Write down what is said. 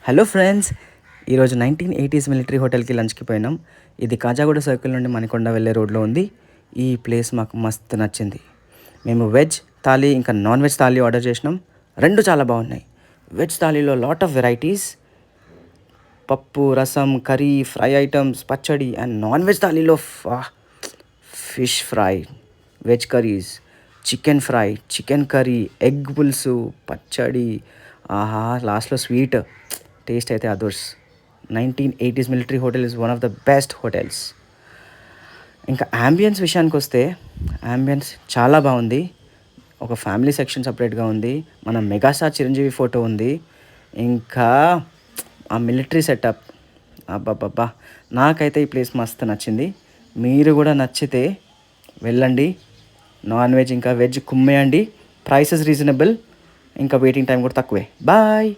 Hello friends, ఈరోజు 1980s military హోటల్కి లంచ్కి పోయినాం. ఇది కాజాగూడ సర్కిల్ నుండి మణికొండ వెళ్ళే రోడ్లో ఉంది. ఈ ప్లేస్ మాకు మస్తు నచ్చింది. మేము వెజ్ థాలీ ఇంకా నాన్ వెజ్ థాలీ ఆర్డర్ చేసినాం. రెండు చాలా బాగున్నాయి. వెజ్ థాలీలో లాట్ ఆఫ్ వెరైటీస్, పప్పు, రసం, కర్రీ, ఫ్రై ఐటమ్స్, పచ్చడి. అండ్ నాన్ వెజ్ థాలీలో fish fry, veg curries, chicken fry, chicken curry, egg పులుసు, పచ్చడి. ఆహా, లాస్ట్లో స్వీట్. టేస్ట్ అయితే others. 1980s military hotel is one of the best hotels. ఇంకా యాంబియన్స్ విషయానికి వస్తే యాంబియన్స్ చాలా బాగుంది. ఒక ఫ్యామిలీ సెక్షన్ సపరేట్గా ఉంది. మన మెగాస్టార్ చిరంజీవి ఫోటో ఉంది. ఇంకా ఆ మిలిటరీ సెటప్, అబ్బాబ్బా, నాకైతే ఈ ప్లేస్ మస్తు నచ్చింది. మీరు కూడా నచ్చితే వెళ్ళండి. నాన్ వెజ్ ఇంకా వెజ్ కుమ్మేయండి. ప్రైసెస్ రీజనబుల్, ఇంకా వెయిటింగ్ టైం కూడా తక్కువే. బాయ్.